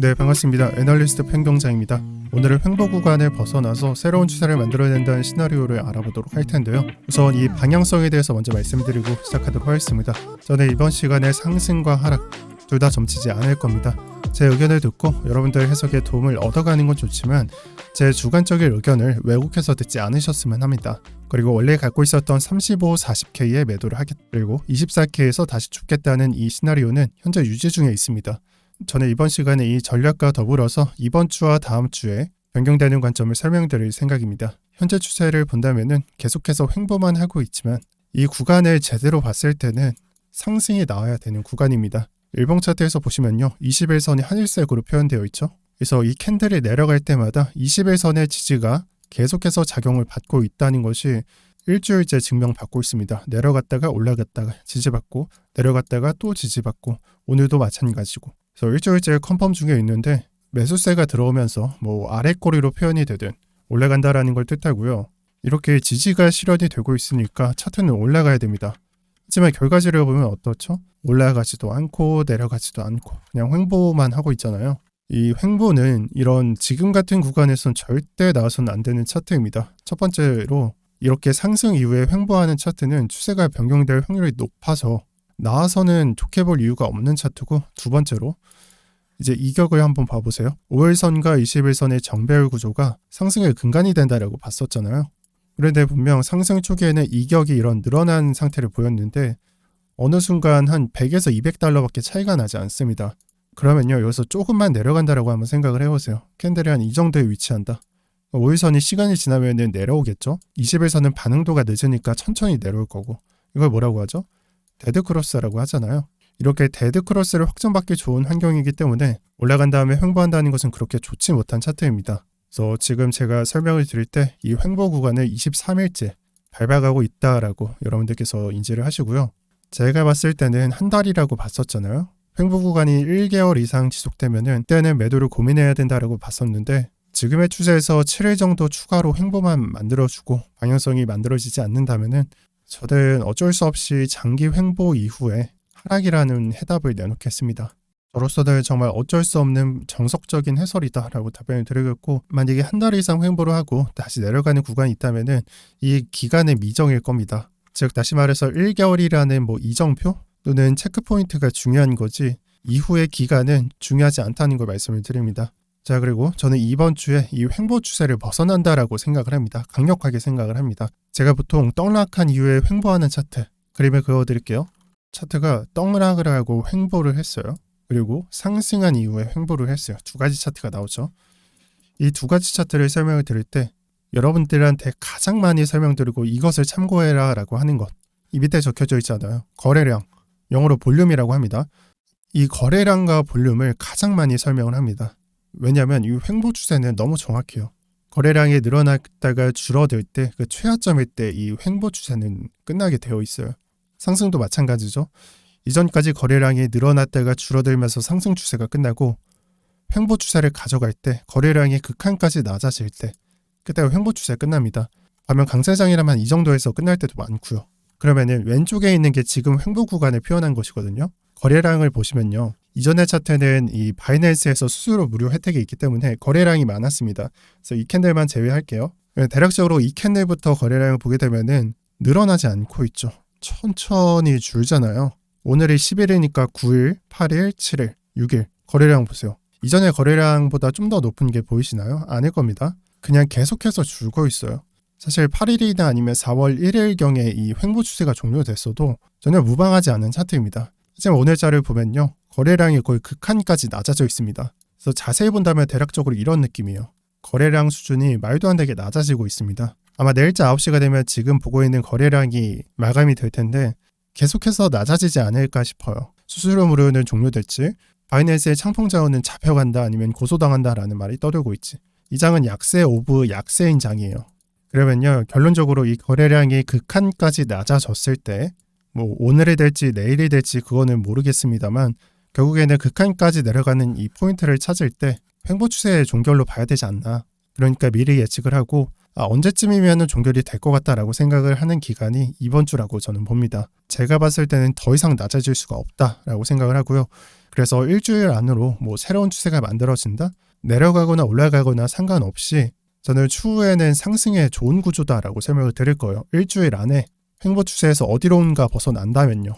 네, 반갑습니다. 애널리스트 팽경장입니다. 오늘은 횡보 구간을 벗어나서 새로운 추세를 만들어낸다는 시나리오를 알아보도록 할 텐데요. 우선 이 방향성에 대해서 먼저 말씀드리고 시작하도록 하겠습니다. 저는 이번 시간에 상승과 하락 둘 다 점치지 않을 겁니다. 제 의견을 듣고 여러분들 해석에 도움을 얻어가는 건 좋지만 제 주관적인 의견을 왜곡해서 듣지 않으셨으면 합니다. 그리고 원래 갖고 있었던 35, 40K에 매도를 하겠다, 그리고 24K에서 다시 죽겠다는 이 시나리오는 현재 유지 중에 있습니다. 저는 이번 시간에 이 전략과 더불어서 이번 주와 다음 주에 변경되는 관점을 설명드릴 생각입니다. 현재 추세를 본다면은 계속해서 횡보만 하고 있지만 이 구간을 제대로 봤을 때는 상승이 나와야 되는 구간입니다. 일봉 차트에서 보시면요, 21선이 하늘색으로 표현되어 있죠. 그래서 이 캔들이 내려갈 때마다 21선의 지지가 계속해서 작용을 받고 있다는 것이 일주일째 증명받고 있습니다. 내려갔다가 올라갔다가 지지받고 내려갔다가 또 지지받고 오늘도 마찬가지고. 그래서 일주일째 컨펌 중에 있는데 매수세가 들어오면서 아래 꼬리로 표현이 되든 올라간다라는 걸 뜻하고요. 이렇게 지지가 실현이 되고 있으니까 차트는 올라가야 됩니다. 하지만 결과지를 보면 어떻죠? 올라가지도 않고 내려가지도 않고 그냥 횡보만 하고 있잖아요. 이 횡보는 이런 지금 같은 구간에선 절대 나와서는 안 되는 차트입니다. 첫 번째로 이렇게 상승 이후에 횡보하는 차트는 추세가 변경될 확률이 높아서 나와서는 좋게 볼 이유가 없는 차트고, 두 번째로 이제 이격을 한번 봐보세요. 5일선과 21선의 정배열 구조가 상승의 근간이 된다라고 봤었잖아요. 그런데 분명 상승 초기에는 이격이 이런 늘어난 상태를 보였는데 어느 순간 한 100에서 200달러밖에 차이가 나지 않습니다. 그러면요, 여기서 조금만 내려간다라고 한번 생각을 해보세요. 캔들이 한 이 정도에 위치한다. 5일선이 시간이 지나면 내려오겠죠. 21선은 반응도가 늦으니까 천천히 내려올 거고, 이걸 뭐라고 하죠? 데드크로스라고 하잖아요. 이렇게 데드크로스를 확정받기 좋은 환경이기 때문에 올라간 다음에 횡보한다는 것은 그렇게 좋지 못한 차트입니다. 그래서 지금 제가 설명을 드릴 때 이 횡보 구간을 23일째 밟아가고 있다라고 여러분들께서 인지를 하시고요. 제가 봤을 때는 한 달이라고 봤었잖아요. 횡보 구간이 1개월 이상 지속되면은 그때는 매도를 고민해야 된다라고 봤었는데, 지금의 추세에서 7일 정도 추가로 횡보만 만들어주고 방향성이 만들어지지 않는다면은 저는 어쩔 수 없이 장기 횡보 이후에 하락이라는 해답을 내놓겠습니다. 저로서는 정말 어쩔 수 없는 정석적인 해설이다라고 답변을 드리겠고, 만약에 한 달 이상 횡보를 하고 다시 내려가는 구간이 있다면은 이 기간의 미정일 겁니다. 즉 다시 말해서 1개월이라는 이정표 또는 체크포인트가 중요한 거지 이후의 기간은 중요하지 않다는 걸 말씀을 드립니다. 자, 그리고 저는 이번 주에 이 횡보 추세를 벗어난다라고 생각을 합니다. 강력하게 생각을 합니다. 제가 보통 떡락한 이후에 횡보하는 차트 그림을 그어드릴게요. 차트가 떡락을 하고 횡보를 했어요. 그리고 상승한 이후에 횡보를 했어요. 두 가지 차트가 나오죠. 이 두 가지 차트를 설명을 드릴 때 여러분들한테 가장 많이 설명드리고 이것을 참고해라 라고 하는 것, 이 밑에 적혀져 있잖아요. 거래량, 영어로 볼륨이라고 합니다. 이 거래량과 볼륨을 가장 많이 설명을 합니다. 왜냐하면 이 횡보 추세는 너무 정확해요. 거래량이 늘어났다가 줄어들 때 그 최하점일 때 이 횡보 추세는 끝나게 되어 있어요. 상승도 마찬가지죠. 이전까지 거래량이 늘어났다가 줄어들면서 상승 추세가 끝나고 횡보 추세를 가져갈 때 거래량이 극한까지 낮아질 때 그때가 횡보 추세 끝납니다. 반면 강세장이라면 이 정도에서 끝날 때도 많고요. 그러면은 왼쪽에 있는 게 지금 횡보 구간을 표현한 것이거든요. 거래량을 보시면요, 이전의 차트는 이 바이낸스에서 수수료 무료 혜택이 있기 때문에 거래량이 많았습니다. 그래서 이 캔들만 제외할게요. 대략적으로 이 캔들부터 거래량을 보게 되면은 늘어나지 않고 있죠. 천천히 줄잖아요. 오늘이 10일이니까 9일, 8일, 7일, 6일 거래량 보세요. 이전의 거래량보다 좀 더 높은 게 보이시나요? 아닐 겁니다. 그냥 계속해서 줄고 있어요. 사실 8일이나 아니면 4월 1일경에 이 횡보 추세가 종료됐어도 전혀 무방하지 않은 차트입니다. 하지만 오늘자를 보면요, 거래량이 거의 극한까지 낮아져 있습니다. 그래서 자세히 본다면 대략적으로 이런 느낌이에요. 거래량 수준이 말도 안 되게 낮아지고 있습니다. 아마 내일자 9시가 되면 지금 보고 있는 거래량이 마감이 될 텐데 계속해서 낮아지지 않을까 싶어요. 수수료 무료는 종료됐지, 바이낸스의 창풍 자원은 잡혀간다 아니면 고소당한다라는 말이 떠돌고 있지. 이 장은 약세 오브 약세인 장이에요. 그러면요, 결론적으로 이 거래량이 극한까지 낮아졌을 때 오늘이 될지 내일이 될지 그거는 모르겠습니다만 결국에는 극한까지 내려가는 이 포인트를 찾을 때 횡보 추세의 종결로 봐야 되지 않나. 그러니까 미리 예측을 하고 언제쯤이면 종결이 될 것 같다라고 생각을 하는 기간이 이번 주라고 저는 봅니다. 제가 봤을 때는 더 이상 낮아질 수가 없다라고 생각을 하고요. 그래서 일주일 안으로 뭐 새로운 추세가 만들어진다? 내려가거나 올라가거나 상관없이 저는 추후에는 상승의 좋은 구조다라고 설명을 드릴 거예요. 일주일 안에 횡보 추세에서 어디론가 벗어난다면요.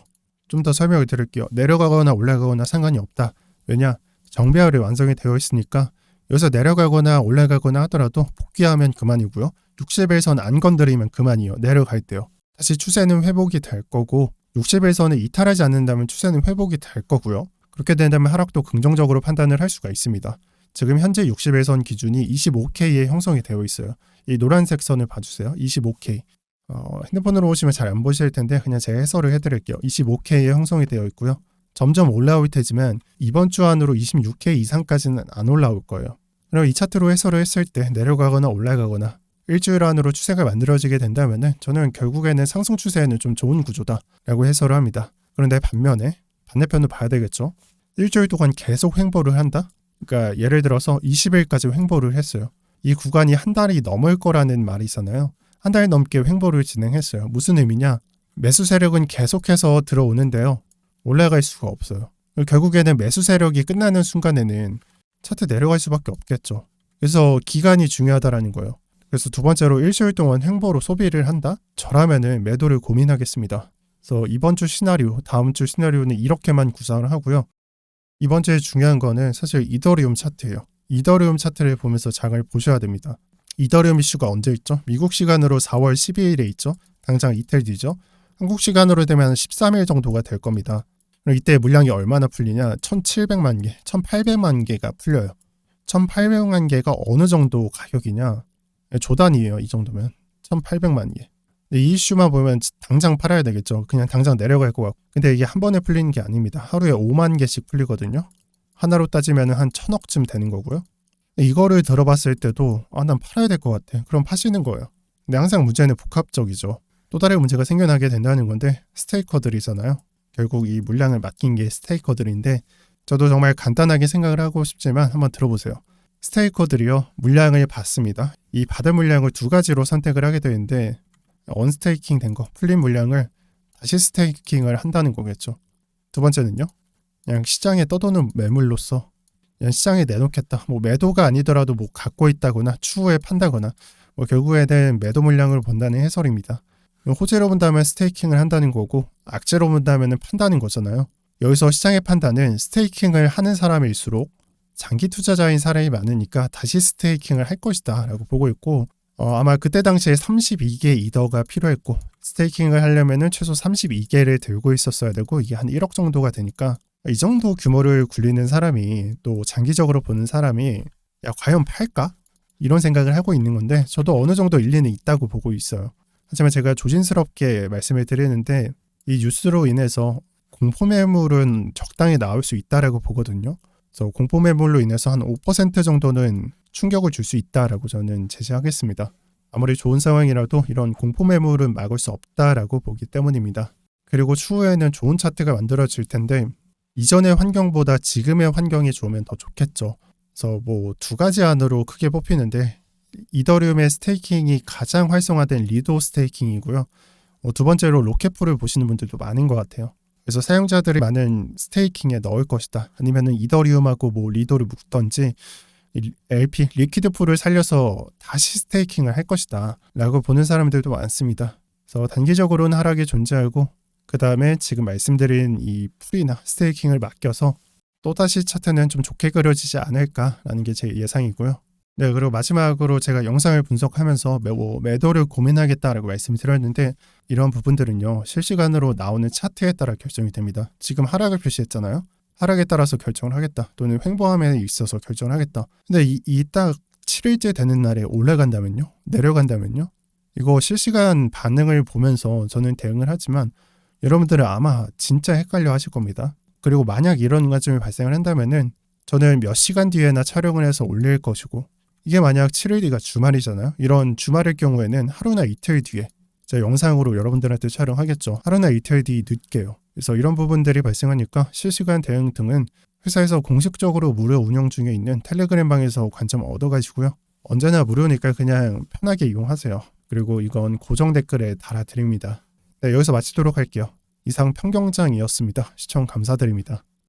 좀 더 설명을 드릴게요. 내려가거나 올라가거나 상관이 없다. 왜냐? 정배열이 완성이 되어 있으니까 여기서 내려가거나 올라가거나 하더라도 복귀하면 그만이고요. 60일선 안 건드리면 그만이에요. 내려갈 때요. 다시 추세는 회복이 될 거고 60일선을 이탈하지 않는다면 추세는 회복이 될 거고요. 그렇게 된다면 하락도 긍정적으로 판단을 할 수가 있습니다. 지금 현재 60일선 기준이 25K에 형성이 되어 있어요. 이 노란색 선을 봐주세요. 25K. 핸드폰으로 오시면 잘 안 보실 텐데 그냥 제가 해설을 해드릴게요. 25K에 형성이 되어 있고요. 점점 올라올 테지만 이번 주 안으로 26K 이상까지는 안 올라올 거예요. 그럼 이 차트로 해설을 했을 때 내려가거나 올라가거나 일주일 안으로 추세가 만들어지게 된다면 저는 결국에는 상승 추세에는 좀 좋은 구조다라고 해설을 합니다. 그런데 반면에 반대편도 봐야 되겠죠. 일주일 동안 계속 횡보를 한다? 그러니까 예를 들어서 20일까지 횡보를 했어요. 이 구간이 한 달이 넘을 거라는 말이 있잖아요. 한 달 넘게 횡보를 진행했어요. 무슨 의미냐? 매수 세력은 계속해서 들어오는데요. 올라갈 수가 없어요. 결국에는 매수 세력이 끝나는 순간에는 차트 내려갈 수밖에 없겠죠. 그래서 기간이 중요하다라는 거예요. 그래서 두 번째로 일주일 동안 횡보로 소비를 한다? 저라면은 매도를 고민하겠습니다. 그래서 이번 주 시나리오, 다음 주 시나리오는 이렇게만 구상을 하고요. 이번 주에 중요한 거는 사실 이더리움 차트예요. 이더리움 차트를 보면서 장을 보셔야 됩니다. 이더리움 이슈가 언제 있죠? 미국 시간으로 4월 12일에 있죠. 당장 이틀 뒤죠. 한국 시간으로 되면 13일 정도가 될 겁니다. 그럼 이때 물량이 얼마나 풀리냐? 1700만 개, 1800만 개가 풀려요. 1800만 개가 어느 정도 가격이냐? 조단이에요. 이 정도면 1800만 개. 이 이슈만 보면 당장 팔아야 되겠죠. 그냥 당장 내려갈 것 같고. 근데 이게 한 번에 풀리는 게 아닙니다. 하루에 5만 개씩 풀리거든요. 하나로 따지면 한 1000억쯤 되는 거고요. 이거를 들어봤을 때도 난 팔아야 될 것 같아. 그럼 파시는 거예요. 근데 항상 문제는 복합적이죠. 또 다른 문제가 생겨나게 된다는 건데 스테이커들이잖아요. 결국 이 물량을 맡긴 게 스테이커들인데 저도 정말 간단하게 생각을 하고 싶지만 한번 들어보세요. 스테이커들이요. 물량을 받습니다. 이 받은 물량을 두 가지로 선택을 하게 되는데 언스테이킹 된 거, 풀린 물량을 다시 스테이킹을 한다는 거겠죠. 두 번째는요. 그냥 시장에 떠도는 매물로서 그냥 시장에 내놓겠다. 뭐 매도가 아니더라도 뭐 갖고 있다거나 추후에 판다거나 뭐 결국에는 매도 물량을 본다는 해설입니다. 호재로 본다면 스테이킹을 한다는 거고 악재로 본다면 판다는 거잖아요. 여기서 시장의 판단은 스테이킹을 하는 사람일수록 장기 투자자인 사람이 많으니까 다시 스테이킹을 할 것이다 라고 보고 있고 아마 그때 당시에 32개 이더가 필요했고 스테이킹을 하려면 최소 32개를 들고 있었어야 되고 이게 한 1억 정도가 되니까 이 정도 규모를 굴리는 사람이 또 장기적으로 보는 사람이 과연 팔까? 이런 생각을 하고 있는 건데 저도 어느 정도 일리는 있다고 보고 있어요. 하지만 제가 조심스럽게 말씀을 드리는데 이 뉴스로 인해서 공포매물은 적당히 나올 수 있다라고 보거든요. 그래서 공포매물로 인해서 한 5% 정도는 충격을 줄 수 있다라고 저는 제시하겠습니다. 아무리 좋은 상황이라도 이런 공포매물은 막을 수 없다라고 보기 때문입니다. 그리고 추후에는 좋은 차트가 만들어질 텐데 이전의 환경보다 지금의 환경이 좋으면 더 좋겠죠. 그래서 뭐 두 가지 안으로 크게 뽑히는데 이더리움의 스테이킹이 가장 활성화된 리도 스테이킹이고요. 두 번째로 로켓풀을 보시는 분들도 많은 것 같아요. 그래서 사용자들이 많은 스테이킹에 넣을 것이다. 아니면은 이더리움하고 뭐 리도를 묶던지 LP 리퀴드 풀을 살려서 다시 스테이킹을 할 것이다 라고 보는 사람들도 많습니다. 그래서 단기적으로는 하락이 존재하고 그 다음에 지금 말씀드린 이 풀이나 스테이킹을 맡겨서 또다시 차트는 좀 좋게 그려지지 않을까라는 게 제 예상이고요. 네, 그리고 마지막으로 제가 영상을 분석하면서 매도를 고민하겠다라고 말씀드렸는데 이런 부분들은요. 실시간으로 나오는 차트에 따라 결정이 됩니다. 지금 하락을 표시했잖아요. 하락에 따라서 결정을 하겠다. 또는 횡보함에 있어서 결정을 하겠다. 근데 이 딱 7일째 되는 날에 올라간다면요? 내려간다면요? 이거 실시간 반응을 보면서 저는 대응을 하지만 여러분들은 아마 진짜 헷갈려 하실 겁니다. 그리고 만약 이런 과정이 발생을 한다면은 저는 몇 시간 뒤에나 촬영을 해서 올릴 것이고 이게 만약 7일 뒤가 주말이잖아요. 이런 주말일 경우에는 하루나 이틀 뒤에 제가 영상으로 여러분들한테 촬영하겠죠. 하루나 이틀 뒤 늦게요. 그래서 이런 부분들이 발생하니까 실시간 대응 등은 회사에서 공식적으로 무료 운영 중에 있는 텔레그램 방에서 관점 얻어가시고요. 언제나 무료니까 그냥 편하게 이용하세요. 그리고 이건 고정 댓글에 달아드립니다. 네, 여기서 마치도록 할게요. 이상 평경장이었습니다. 시청 감사드립니다.